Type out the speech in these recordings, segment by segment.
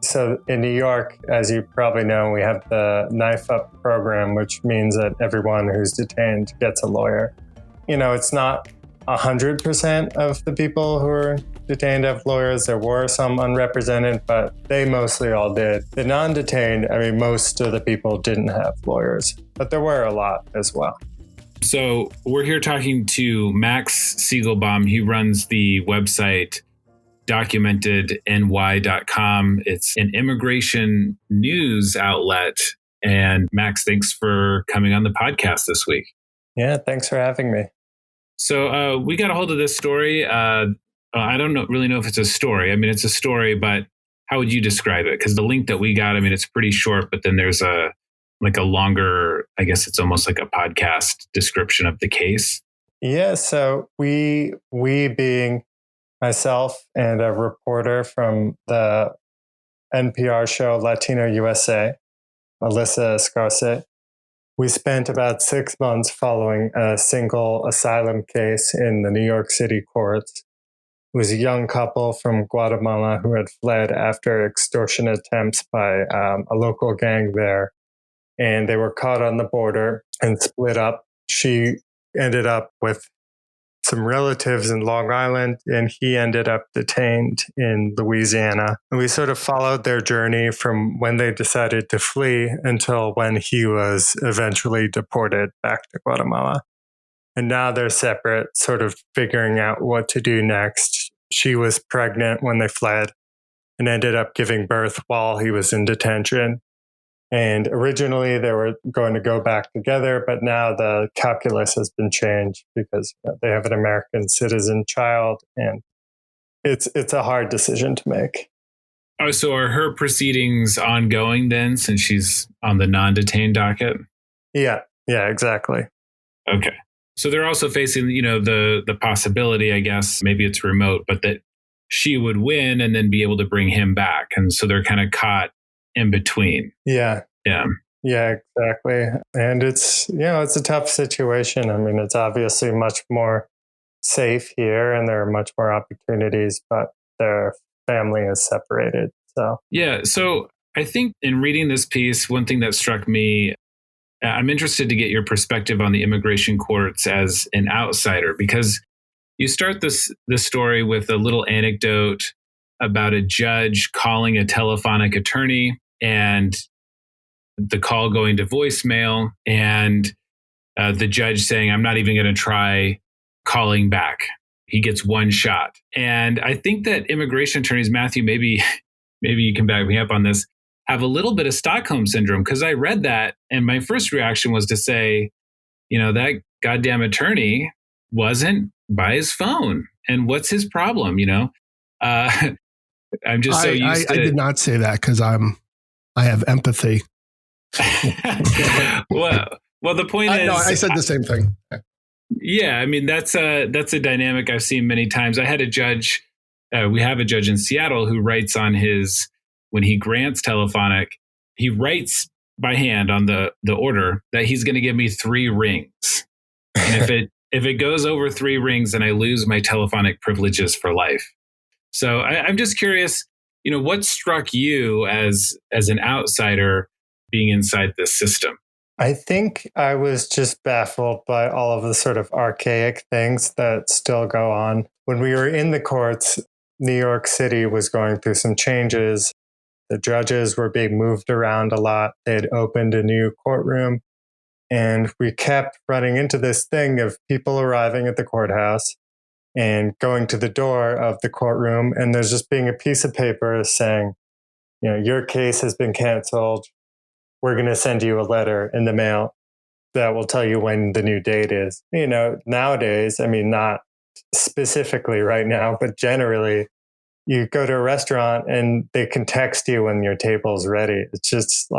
So in New York, as you probably know, we have the Knife Up program, which means that everyone who's detained gets a lawyer. It's not 100% of the people who are detained have lawyers. There were some unrepresented, but they mostly all did. The non-detained, most of the people didn't have lawyers, but there were a lot as well. So we're here talking to Max Siegelbaum. He runs the website documentedny.com. It's an immigration news outlet. And Max, thanks for coming on the podcast this week. Yeah, thanks for having me. So we got a hold of this story. I don't really know if it's a story. It's a story, but how would you describe it? Because the link that we got, it's pretty short, but then there's a longer, I guess it's almost like a podcast description of the case. Yeah, so we being myself and a reporter from the NPR show Latino USA, Melissa Escarce, we spent about 6 months following a single asylum case in the New York City courts. It was a young couple from Guatemala who had fled after extortion attempts by a local gang there. And they were caught on the border and split up. She ended up with some relatives in Long Island, and he ended up detained in Louisiana. And we sort of followed their journey from when they decided to flee until when he was eventually deported back to Guatemala. And now they're separate, sort of figuring out what to do next. She was pregnant when they fled and ended up giving birth while he was in detention. And originally they were going to go back together, but now the calculus has been changed because they have an American citizen child, and it's a hard decision to make. Oh, so are her proceedings ongoing then, since she's on the non-detained docket? Yeah, exactly. Okay. So they're also facing, the possibility, I guess, maybe it's remote, but that she would win and then be able to bring him back. And so they're kind of caught in between. Yeah, exactly. And it's a tough situation. It's obviously much more safe here and there are much more opportunities, but their family is separated. So I think in reading this piece, one thing that struck me, I'm interested to get your perspective on the immigration courts as an outsider, because you start this story with a little anecdote about a judge calling a telephonic attorney and the call going to voicemail, and the judge saying, I'm not even going to try calling back. He gets one shot. And I think that immigration attorneys, Matthew, maybe you can back me up on this, have a little bit of Stockholm syndrome, because I read that and my first reaction was to say, that goddamn attorney wasn't by his phone. And what's his problem? I'm just so used to... I did not say that because I have empathy. well, the point is... No, I said the same thing. Yeah, that's a dynamic I've seen many times. I had a judge, we have a judge in Seattle who writes on when he grants telephonic, he writes by hand on the order that he's going to give me 3 rings. And if it goes over 3 rings, then I lose my telephonic privileges for life. So I'm just curious, what struck you as an outsider being inside this system? I think I was just baffled by all of the sort of archaic things that still go on. When we were in the courts, New York City was going through some changes. The judges were being moved around a lot. They had opened a new courtroom, and we kept running into this thing of people arriving at the courthouse and going to the door of the courtroom, and there's just being a piece of paper saying, your case has been canceled. We're going to send you a letter in the mail that will tell you when the new date is. Nowadays, not specifically right now, but generally, you go to a restaurant and they can text you when your table's ready. It's just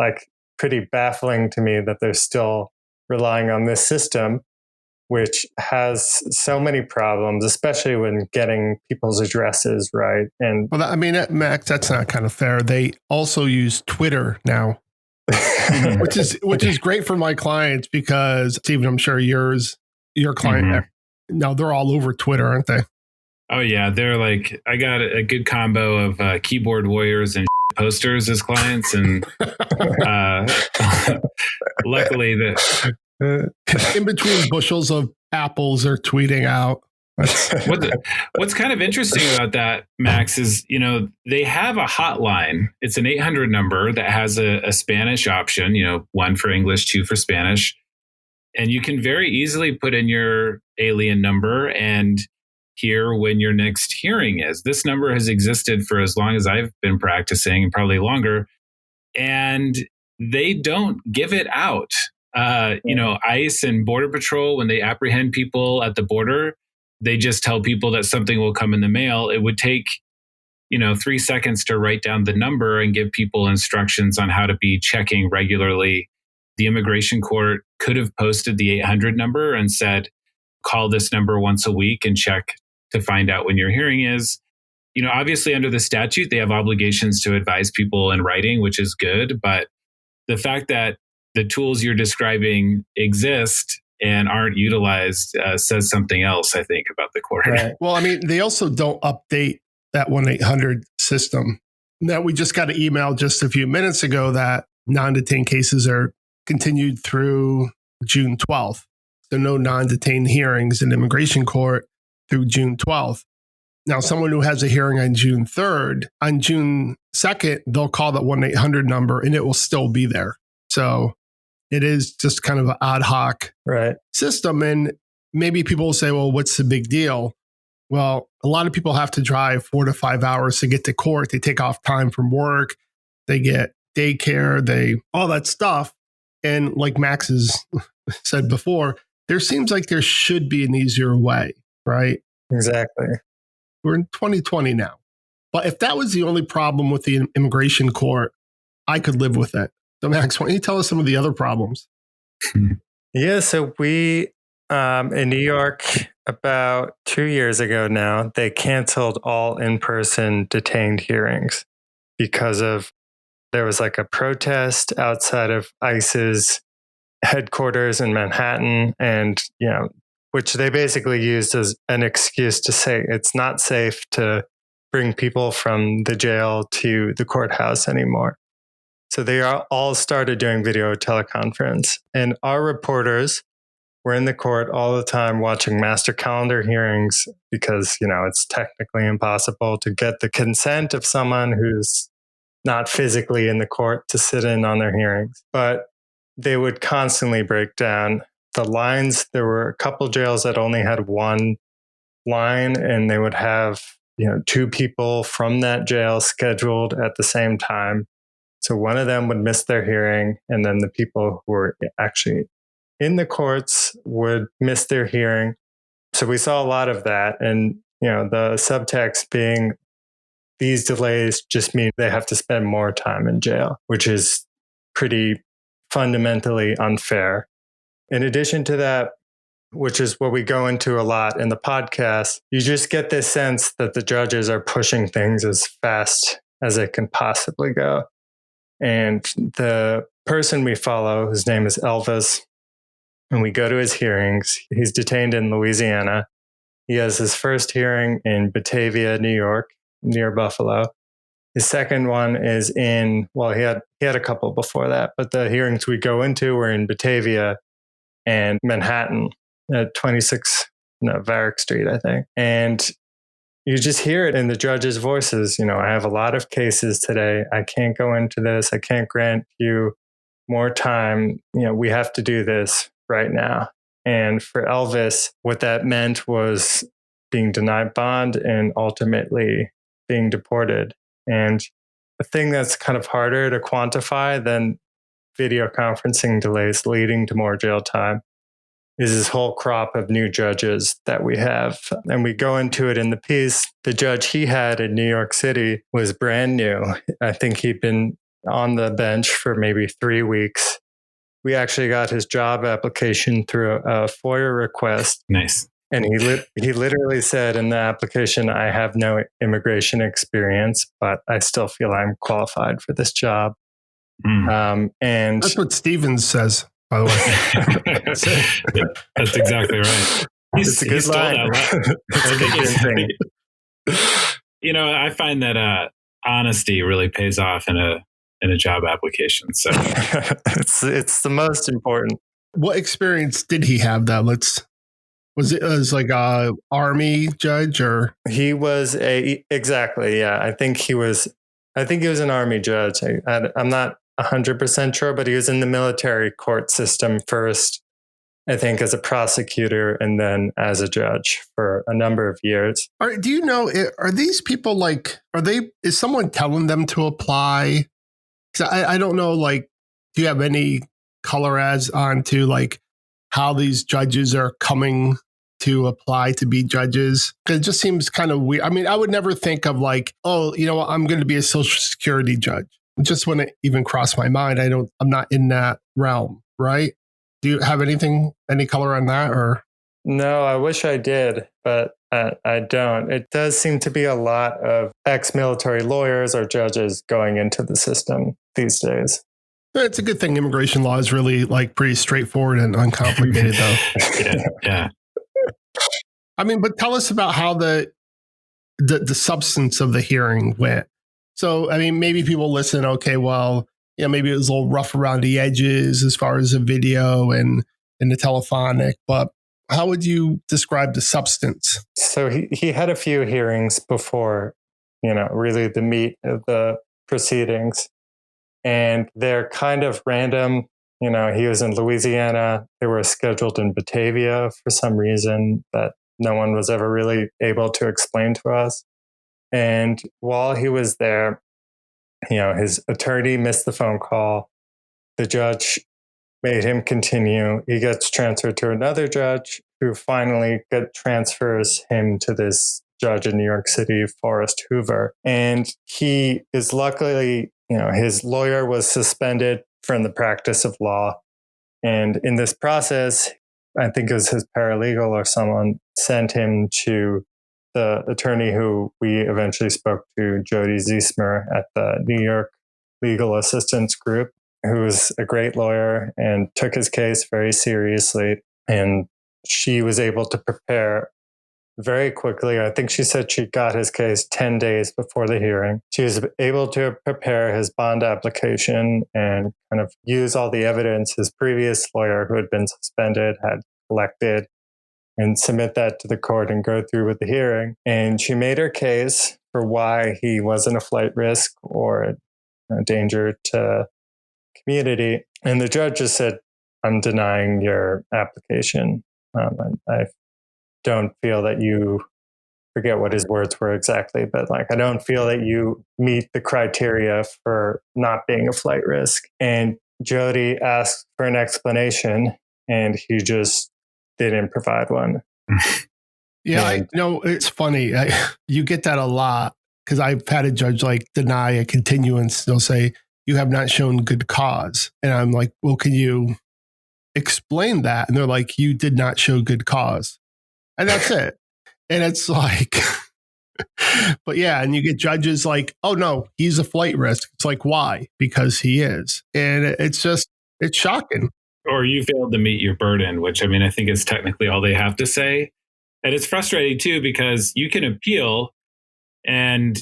pretty baffling to me that they're still relying on this system, which has so many problems, especially when getting people's addresses right. And Max, that's not kind of fair. They also use Twitter now. which is great for my clients, because Stephen, I'm sure your client, now they're all over Twitter, aren't they? Oh yeah, they're I got a good combo of keyboard warriors and posters as clients, and luckily the in between bushels of apples are tweeting out. What's kind of interesting about that, Max, is, they have a hotline. It's an 800 number that has a Spanish option, 1 for English, 2 for Spanish. And you can very easily put in your alien number and hear when your next hearing is. This number has existed for as long as I've been practicing, and probably longer. And they don't give it out. ICE and Border Patrol, when they apprehend people at the border, they just tell people that something will come in the mail. It would take, 3 seconds to write down the number and give people instructions on how to be checking regularly. The immigration court could have posted the 800 number and said, call this number once a week and check to find out when your hearing is. Obviously under the statute, they have obligations to advise people in writing, which is good. But the fact that the tools you're describing exist and aren't utilized says something else, I think, about the court. Right. Well, I mean, they also don't update that 1-800 system. That we just got an email just a few minutes ago that non-detained cases are continued through June 12th. So no non-detained hearings in immigration court through June 12th. Now, someone who has a hearing on June 3rd, on June 2nd, they'll call that 1-800 number and it will still be there. So it is just kind of an ad hoc system. And maybe people will say, well, what's the big deal? Well, a lot of people have to drive 4 to 5 hours to get to court. They take off time from work. They get daycare, all that stuff. And like Max has said before, there seems like there should be an easier way, right? Exactly. We're in 2020 now. But if that was the only problem with the immigration court, I could live with it. So Max, why don't you tell us some of the other problems? Yeah, so we, in New York, about 2 years ago now, they canceled all in-person detained hearings because there was like a protest outside of ICE's headquarters in Manhattan, and, which they basically used as an excuse to say it's not safe to bring people from the jail to the courthouse anymore. So they all started doing video teleconference, and our reporters were in the court all the time watching master calendar hearings because, it's technically impossible to get the consent of someone who's not physically in the court to sit in on their hearings. But they would constantly break down the lines. There were a couple jails that only had one line, and they would have, 2 people from that jail scheduled at the same time. So one of them would miss their hearing, and then the people who were actually in the courts would miss their hearing. So we saw a lot of that. And, the subtext being these delays just mean they have to spend more time in jail, which is pretty fundamentally unfair. In addition to that, which is what we go into a lot in the podcast, you just get this sense that the judges are pushing things as fast as it can possibly go. And the person we follow, his name is Elvis, and we go to his hearings. He's detained in Louisiana. He has his first hearing in Batavia, New York, near Buffalo. His second one is he had a couple before that, but the hearings we go into were in Batavia and Manhattan at 26 Varick Street, I think. And you just hear it in the judges' voices. I have a lot of cases today. I can't go into this. I can't grant you more time. We have to do this right now. And for Elvis, what that meant was being denied bond and ultimately being deported. And the thing that's kind of harder to quantify than video conferencing delays leading to more jail time is this whole crop of new judges that we have. And we go into it in the piece. The judge he had in New York City was brand new. I think he'd been on the bench for maybe 3 weeks. We actually got his job application through a FOIA request. Nice. And he literally said in the application, I have no immigration experience, but I still feel I'm qualified for this job. And that's what Stevens says, by the way. That's exactly right. It's a good line. I find that honesty really pays off in a job application. So it's the most important. What experience did he have though? Was it as like a army judge or? He was exactly, yeah. I think he was an army judge. I'm not 100% sure, but he was in the military court system first, I think, as a prosecutor and then as a judge for a number of years. Do you know, are these people like, is someone telling them to apply? Because I don't know, like, do you have any color as onto like how these judges are coming to apply to be judges? Because it just seems kind of weird. I mean, I would never think of like, oh, you know what, I'm going to be a Social Security judge. It just wouldn't even cross my mind. I'm not in that realm, right? Do you have any color on that or? No, I wish I did, but I don't. It does seem to be a lot of ex-military lawyers or judges going into the system these days. It's a good thing immigration law is really like pretty straightforward and uncomplicated though. Yeah. I mean, but tell us about how the substance of the hearing went. So, I mean, maybe people listen, okay, well, you know, maybe it was a little rough around the edges as far as the video and the telephonic, but how would you describe the substance? So he had a few hearings before, really the meat of the proceedings. And they're kind of random. He was in Louisiana. They were scheduled in Batavia for some reason that no one was ever really able to explain to us. And while he was there, his attorney missed the phone call. The judge made him continue. He gets transferred to another judge who finally transfers him to this judge in New York City, Forrest Hoover. And he is luckily, his lawyer was suspended from the practice of law. And in this process, I think it was his paralegal or someone sent him to the attorney who we eventually spoke to, Jody Ziesmer at the New York Legal Assistance Group, who was a great lawyer and took his case very seriously. And she was able to prepare very quickly. I think she said she got his case 10 days before the hearing. She was able to prepare his bond application and kind of use all the evidence his previous lawyer, who had been suspended, had collected and submit that to the court and go through with the hearing. And she made her case for why he wasn't a flight risk or a danger to community. And the judge just said, I'm denying your application. I don't feel that you, forget what his words were exactly, but like, I don't feel that you meet the criteria for not being a flight risk. And Jody asked for an explanation and he just didn't provide one. Yeah, it's funny. You get that a lot because I've had a judge like deny a continuance. They'll say, you have not shown good cause. And I'm like, well, can you explain that? And they're like, you did not show good cause. And that's it. And it's like, but yeah, and you get judges like, oh no, he's a flight risk. It's like, why? Because he is. And it's shocking. Or you failed to meet your burden, which I mean, I think is technically all they have to say. And it's frustrating too, because you can appeal and,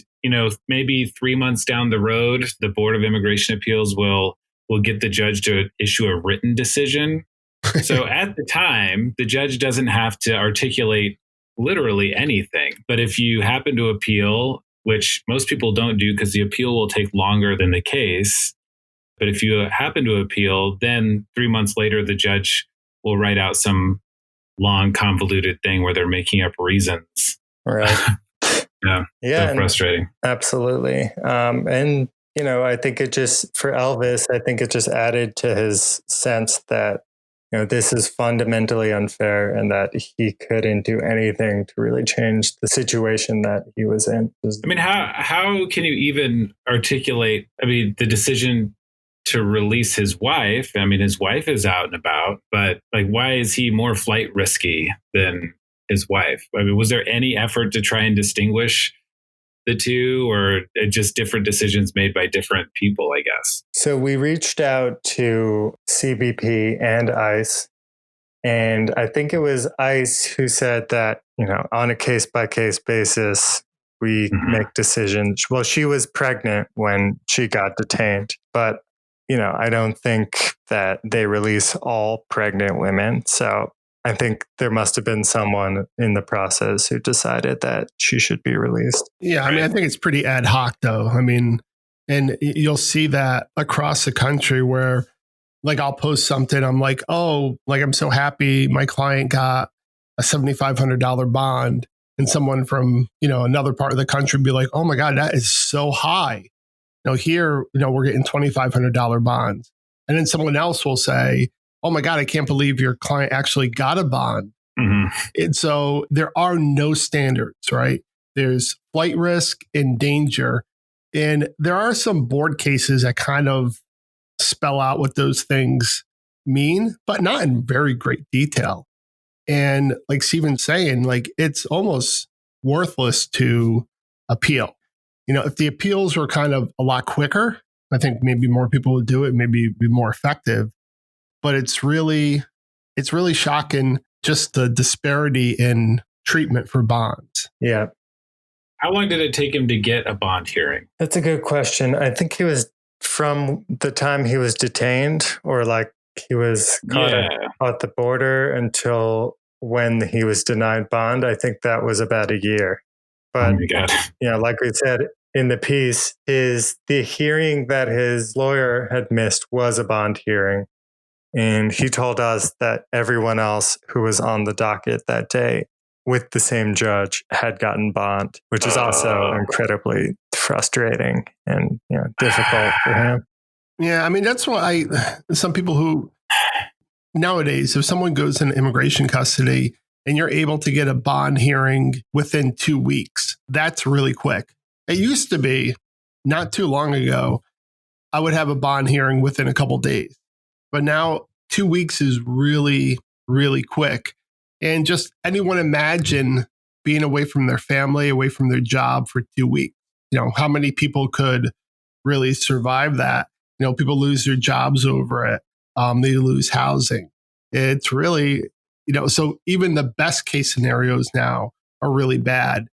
maybe 3 months down the road, the Board of Immigration Appeals will get the judge to issue a written decision. So at the time, the judge doesn't have to articulate literally anything. But if you happen to appeal, which most people don't do because the appeal will take longer than the case. But if you happen to appeal, then 3 months later, the judge will write out some long, convoluted thing where they're making up reasons. Right. Yeah. So frustrating. Absolutely. And, I think it just, for Elvis, I think it just added to his sense that, this is fundamentally unfair and that he couldn't do anything to really change the situation that he was in. I mean, how can you even articulate, the decision to release his wife? I mean, his wife is out and about, but like, why is he more flight risky than his wife? I mean, was there any effort to try and distinguish the two, or just different decisions made by different people, I guess? So we reached out to CBP and ICE, and I think it was ICE who said that, on a case by case basis, we make decisions. Well, she was pregnant when she got detained, but I don't think that they release all pregnant women. So I think there must have been someone in the process who decided that she should be released. Yeah, I mean, I think it's pretty ad hoc, though. I mean, and you'll see that across the country where, like, I'll post something. I'm like, oh, like, I'm so happy my client got a $7,500 bond. And someone from, another part of the country be like, oh my God, that is so high. Here, we're getting $2,500 bonds. And then someone else will say, oh my God, I can't believe your client actually got a bond. Mm-hmm. And so there are no standards, right? There's flight risk and danger. And there are some board cases that kind of spell out what those things mean, but not in very great detail. And like Stephen's saying, like, it's almost worthless to appeal. If the appeals were kind of a lot quicker, I think maybe more people would do it, maybe be more effective. But it's really shocking just the disparity in treatment for bonds. Yeah. How long did it take him to get a bond hearing? That's a good question. I think he was from the time he was detained, or like he was caught at the border, until when he was denied bond. I think that was about a year. But, oh my God. Like we said in the piece, the hearing that his lawyer had missed was a bond hearing. And he told us that everyone else who was on the docket that day with the same judge had gotten bond, which is also incredibly frustrating and difficult for him. Yeah, I mean, that's why some people who nowadays, if someone goes in immigration custody and you're able to get a bond hearing within 2 weeks, that's really quick. It used to be not too long ago, I would have a bond hearing within a couple days. But now 2 weeks is really, really quick. And just anyone imagine being away from their family, away from their job for 2 weeks. How many people could really survive that? People lose their jobs over it. They lose housing. It's really, so even the best case scenarios now are really bad.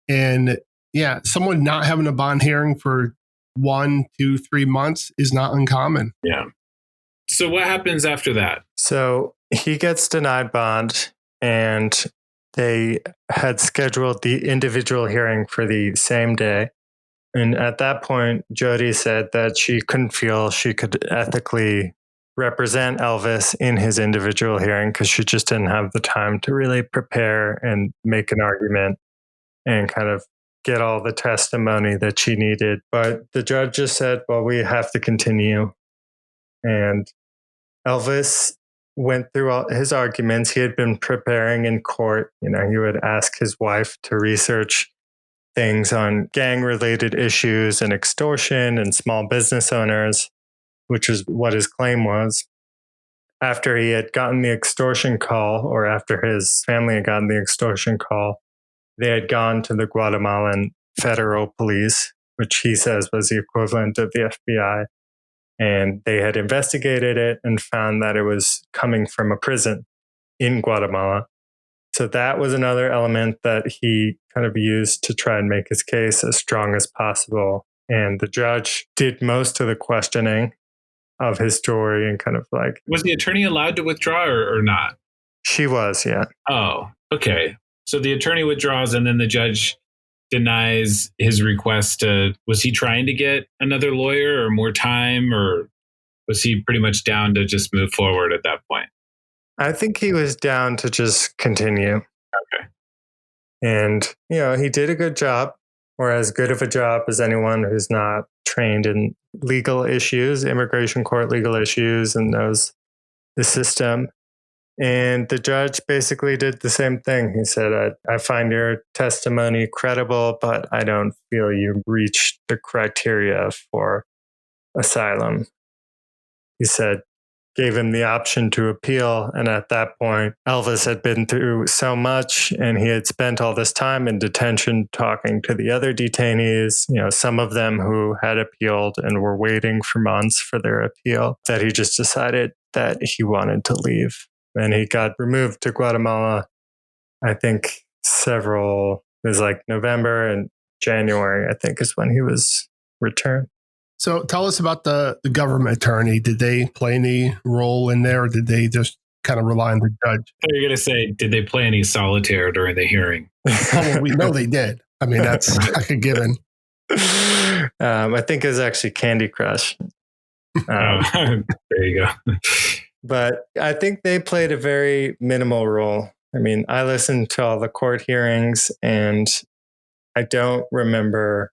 And yeah, someone not having a bond hearing for 1, 2, 3 months is not uncommon. Yeah. So what happens after that? So he gets denied bond, and they had scheduled the individual hearing for the same day. And at that point, Jody said that she couldn't feel she could ethically represent Elvis in his individual hearing because she just didn't have the time to really prepare and make an argument and kind of get all the testimony that she needed. But the judge just said, well, we have to continue. And Elvis went through all his arguments. He had been preparing in court. He would ask his wife to research things on gang-related issues and extortion and small business owners, which is what his claim was. After he had gotten the extortion call, or after his family had gotten the extortion call, they had gone to the Guatemalan federal police, which he says was the equivalent of the FBI. And they had investigated it and found that it was coming from a prison in Guatemala. So that was another element that he kind of used to try and make his case as strong as possible. And the judge did most of the questioning of his story and kind of like... Was the attorney allowed to withdraw or not? She was, yeah. Oh, okay. So the attorney withdraws and then the judge denies his request to... Was he trying to get another lawyer or more time, or was he pretty much down to just move forward at that point? I think he was down to just continue. Okay. And, he did a good job, or as good of a job as anyone who's not trained in legal issues, immigration court legal issues, and knows the system. And the judge basically did the same thing. He said, I find your testimony credible, but I don't feel you reached the criteria for asylum. He said, gave him the option to appeal. And at that point, Elvis had been through so much, and he had spent all this time in detention talking to the other detainees, some of them who had appealed and were waiting for months for their appeal, that he just decided that he wanted to leave. And he got removed to Guatemala, I think it was like November, and January, I think, is when he was returned. So tell us about the government attorney. Did they play any role in there, or did they just kind of rely on the judge? I thought you were going to say, did they play any solitaire during the hearing? Oh, well, we know they did. I mean, that's like a given. I think it was actually Candy Crush. There you go. But I think they played a very minimal role. I mean, I listened to all the court hearings and I don't remember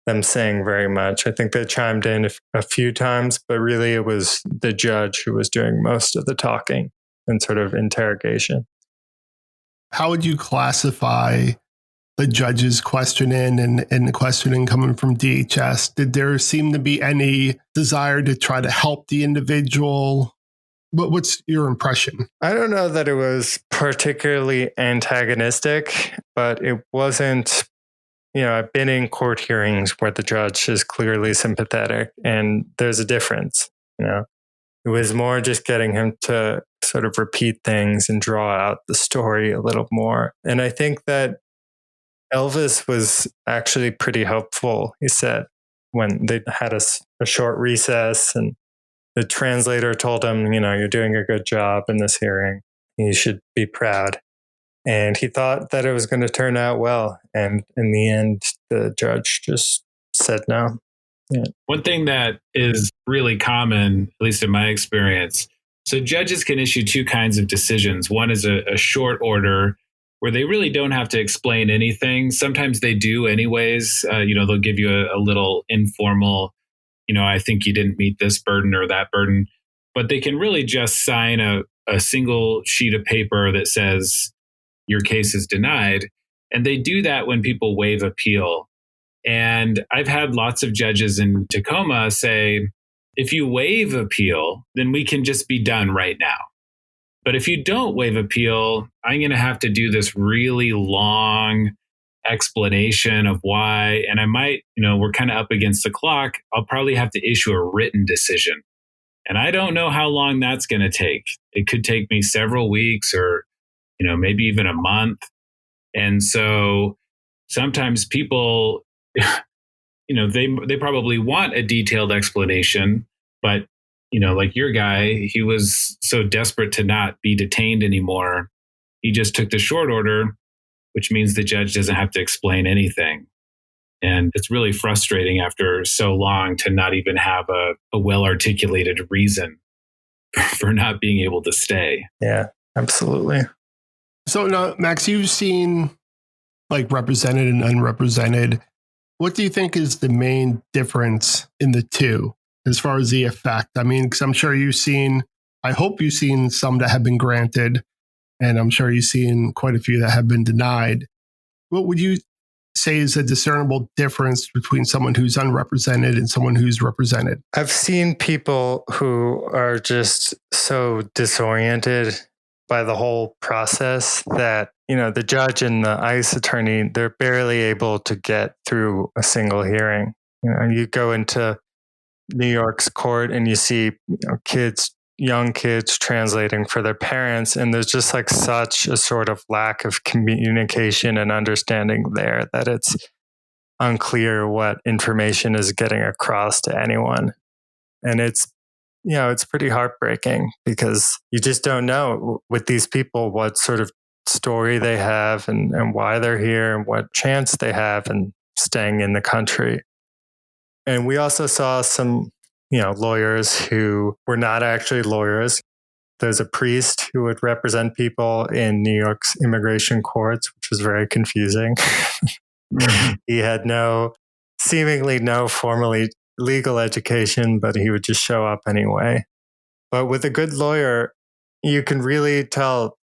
them saying very much. I think they chimed in a few times, but really it was the judge who was doing most of the talking and sort of interrogation. How would you classify the judge's questioning and the questioning coming from DHS? Did there seem to be any desire to try to help the individual? What's your impression? I don't know that it was particularly antagonistic, but it wasn't, I've been in court hearings where the judge is clearly sympathetic and there's a difference, It was more just getting him to sort of repeat things and draw out the story a little more. And I think that Elvis was actually pretty helpful, he said, when they had a short recess and the translator told him, you're doing a good job in this hearing. You should be proud. And he thought that it was going to turn out well. And in the end, the judge just said no. Yeah. One thing that is really common, at least in my experience, so judges can issue two kinds of decisions. One is a short order where they really don't have to explain anything. Sometimes they do anyways. They'll give you a little informal, I think you didn't meet this burden or that burden, but they can really just sign a single sheet of paper that says your case is denied. And they do that when people waive appeal. And I've had lots of judges in Tacoma say, if you waive appeal, then we can just be done right now. But if you don't waive appeal, I'm going to have to do this really long explanation of why. And I might, we're kind of up against the clock. I'll probably have to issue a written decision. And I don't know how long that's going to take. It could take me several weeks or, maybe even a month. And so sometimes people, they probably want a detailed explanation, but like your guy, he was so desperate to not be detained anymore. He just took the short order, which means the judge doesn't have to explain anything. And it's really frustrating after so long to not even have a well-articulated reason for not being able to stay. Yeah, absolutely. So now, Max, you've seen like represented and unrepresented. What do you think is the main difference in the two as far as the effect? I mean, because I'm sure I hope you've seen some that have been granted, and I'm sure you've seen quite a few that have been denied. What would you say is a discernible difference between someone who's unrepresented and someone who's represented? I've seen people who are just so disoriented by the whole process that, the judge and the ICE attorney, they're barely able to get through a single hearing. You go into New York's court and you see young kids translating for their parents. And there's just like such a sort of lack of communication and understanding there that it's unclear what information is getting across to anyone. And it's pretty heartbreaking because you just don't know with these people what sort of story they have and why they're here and what chance they have in staying in the country. And we also saw some, lawyers who were not actually lawyers. There's a priest who would represent people in New York's immigration courts, which was very confusing. He had seemingly no formally legal education, but he would just show up anyway. But with a good lawyer, you can really tell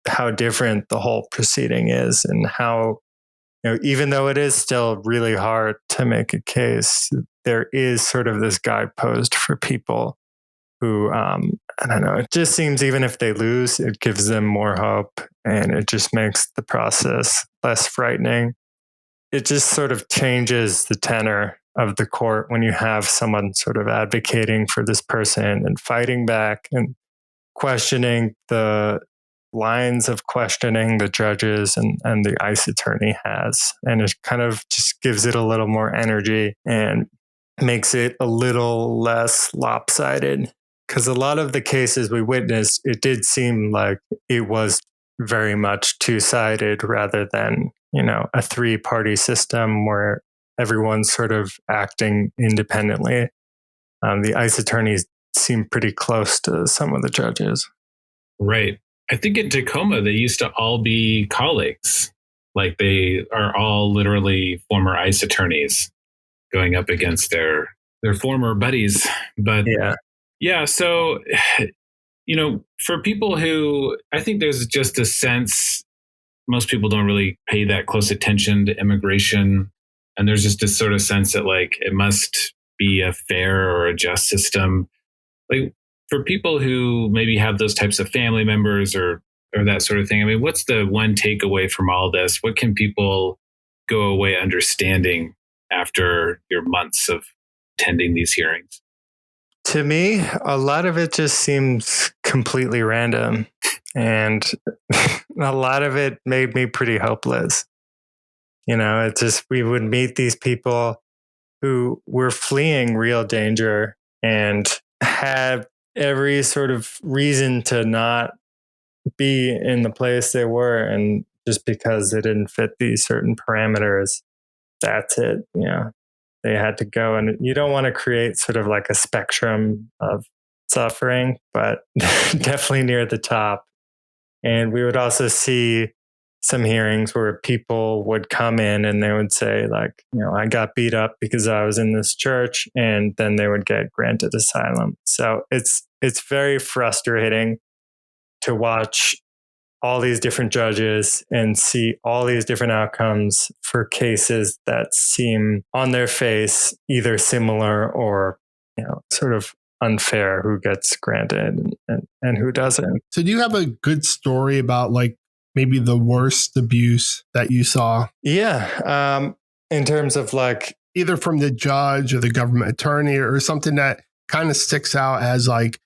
how different the whole proceeding is and how, even though it is still really hard to make a case, there is sort of this guidepost for people who, I don't know, it just seems even if they lose, it gives them more hope and it just makes the process less frightening. It just sort of changes the tenor of the court when you have someone sort of advocating for this person and fighting back and questioning the lines of questioning the judges and the ICE attorney has. And it kind of just gives it a little more energy and makes it a little less lopsided. Because a lot of the cases we witnessed, it did seem like it was very much two-sided rather than, a three-party system where everyone's sort of acting independently. The ICE attorneys seem pretty close to some of the judges. Right. I think in Tacoma, they used to all be colleagues. Like they are all literally former ICE attorneys going up against their former buddies. But yeah, so, for people who, I think there's just a sense, most people don't really pay that close attention to immigration. And there's just this sort of sense that like it must be a fair or a just system. Like for people who maybe have those types of family members or that sort of thing, I mean, what's the one takeaway from all this? What can people go away understanding after your months of attending these hearings? To me, a lot of it just seems completely random. And a lot of it made me pretty hopeless. It just, we would meet these people who were fleeing real danger and had every sort of reason to not be in the place they were. And just because they didn't fit these certain parameters, that's it. They had to go. And you don't want to create sort of like a spectrum of suffering, but definitely near the top. And we would also see some hearings where people would come in and they would say like, I got beat up because I was in this church, and then they would get granted asylum. So it's very frustrating to watch all these different judges and see all these different outcomes for cases that seem on their face either similar or, sort of unfair, who gets granted and who doesn't. So do you have a good story about like maybe the worst abuse that you saw? Yeah. In terms of like either from the judge or the government attorney or something that kind of sticks out as like,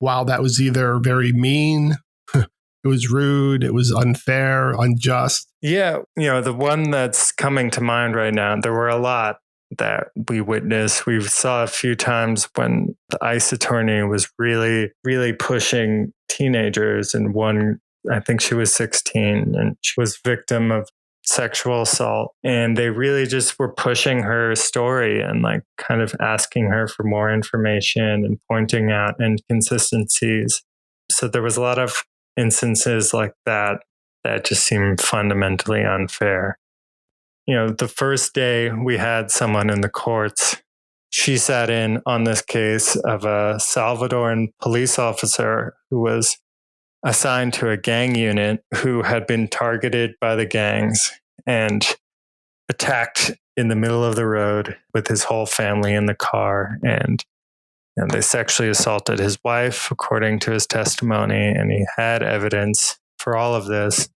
wow, that was either very mean, it was rude, it was unfair, unjust. Yeah. The one that's coming to mind right now, there were a lot that we witnessed. We saw a few times when the ICE attorney was really, really pushing teenagers. And one, I think she was 16 and she was victim of sexual assault. And they really just were pushing her story and like kind of asking her for more information and pointing out inconsistencies. So there was a lot of instances like that just seemed fundamentally unfair. The first day we had someone in the courts, she sat in on this case of a Salvadoran police officer who was assigned to a gang unit who had been targeted by the gangs and attacked in the middle of the road with his whole family in the car. And they sexually assaulted his wife, according to his testimony. And he had evidence for all of this.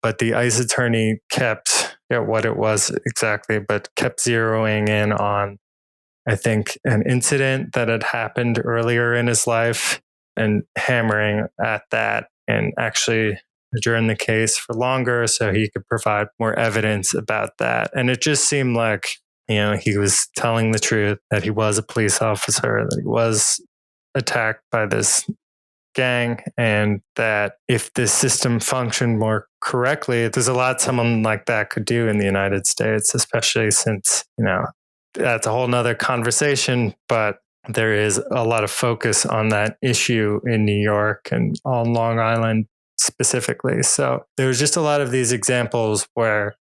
But the ICE attorney kept what it was exactly, but kept zeroing in on, I think, an incident that had happened earlier in his life and hammering at that and actually adjourn the case for longer so he could provide more evidence about that. And it just seemed like, he was telling the truth, that he was a police officer, that he was attacked by this gang, and that if the system functioned more correctly, there's a lot someone like that could do in the United States, especially since, that's a whole nother conversation, but there is a lot of focus on that issue in New York and on Long Island specifically. So there's just a lot of these examples where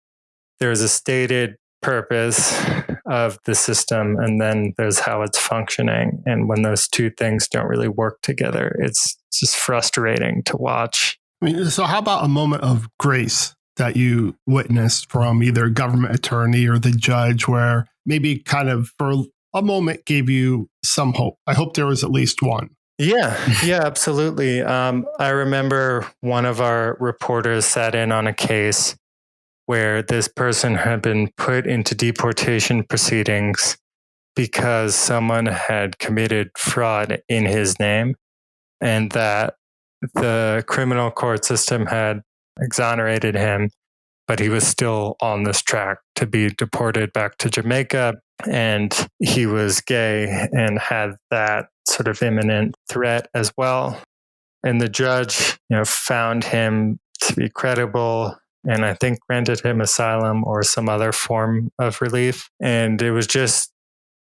there's a stated purpose of the system, and then there's how it's functioning. And when those two things don't really work together, it's just frustrating to watch. I mean, so how about a moment of grace that you witnessed from either government attorney or the judge, where maybe kind of for a moment gave you some hope? I hope there was at least one. Yeah, absolutely. I remember one of our reporters sat in on a case where this person had been put into deportation proceedings because someone had committed fraud in his name, and that the criminal court system had exonerated him, but he was still on this track to be deported back to Jamaica. And he was gay and had that sort of imminent threat as well. And the judge, found him to be credible and I think granted him asylum or some other form of relief. And it was just,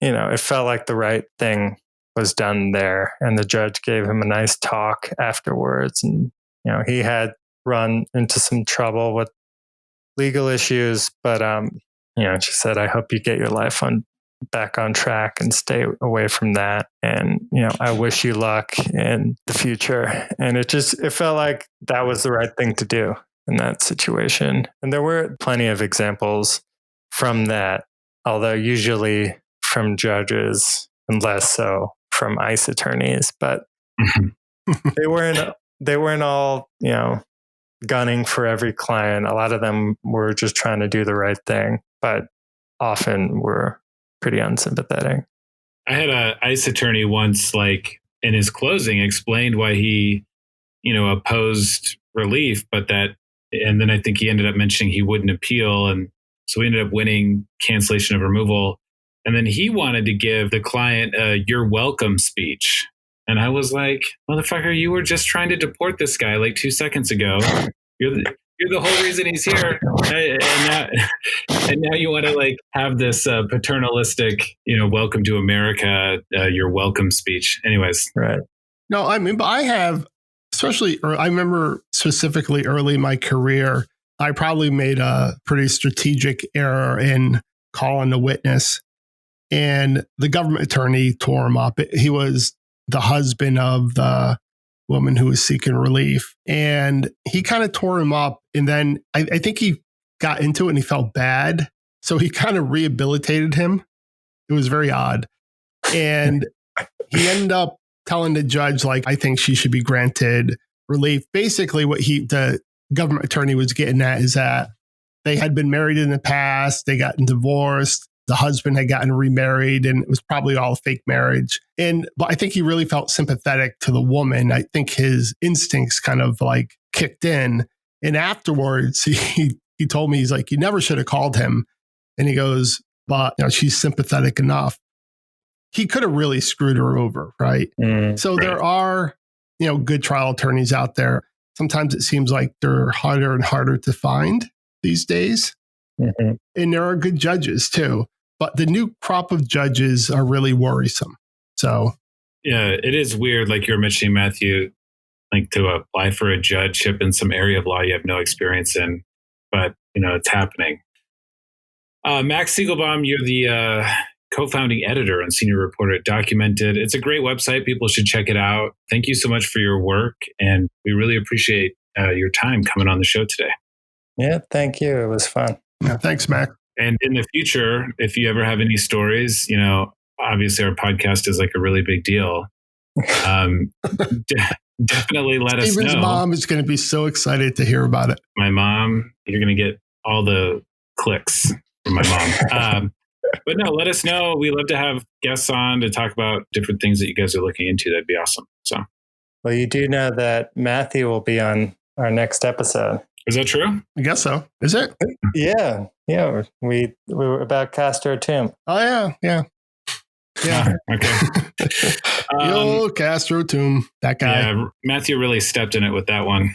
it felt like the right thing was done there. And the judge gave him a nice talk afterwards. And, he had run into some trouble with legal issues, but, she said, I hope you get your life back on track and stay away from that. And, I wish you luck in the future. And it felt like that was the right thing to do in that situation. And there were plenty of examples from that, although usually from judges and less so from ICE attorneys, but they weren't all, gunning for every client. A lot of them were just trying to do the right thing, but often were pretty unsympathetic. I had an ICE attorney once, in his closing, explained why he, opposed relief, and then I think he ended up mentioning he wouldn't appeal. And so we ended up winning cancellation of removal. And then he wanted to give the client a "you're welcome" speech. And I was like, motherfucker, you were just trying to deport this guy 2 seconds ago. You're the whole reason he's here. And now you want to have this paternalistic, welcome to America, "you're welcome" speech. Anyways. Right. No, but I have, I remember specifically early in my career, I probably made a pretty strategic error in calling a witness. And the government attorney tore him up. He was the husband of the woman who was seeking relief. And he kind of tore him up. And then I think he got into it and he felt bad. So he kind of rehabilitated him. It was very odd. And he ended up telling the judge, I think she should be granted relief. Basically, what the government attorney was getting at is that they had been married in the past. They gotten divorced. The husband had gotten remarried, and it was probably all a fake marriage. But I think he really felt sympathetic to the woman. I think his instincts kind of kicked in. And afterwards, he told me, he's like, you never should have called him. And he goes, but she's sympathetic enough. He could have really screwed her over, right? So right. There are, good trial attorneys out there. Sometimes it seems like they're harder and harder to find these days. Mm-hmm. And there are good judges too. But the new crop of judges are really worrisome. So, yeah, it is weird, like you were mentioning, Matthew, to apply for a judgeship in some area of law you have no experience in, but it's happening. Max Siegelbaum, you're the co-founding editor and senior reporter at Documented. It's a great website. People should check it out. Thank you so much for your work, and we really appreciate your time coming on the show today. Yeah, thank you. It was fun. Yeah, thanks, Mac. And in the future, if you ever have any stories, obviously our podcast is a really big deal. Definitely let us know. Steven's mom is going to be so excited to hear about it. My mom, you're going to get all the clicks from my mom. But no, let us know. We love to have guests on to talk about different things that you guys are looking into. That'd be awesome. So, well, you do know that Matthew will be on our next episode. Is that true? I guess so. Is it? Yeah. We were about Castro Tomb. Oh yeah. Okay. The old Castro Tomb. That guy. Yeah, Matthew really stepped in it with that one.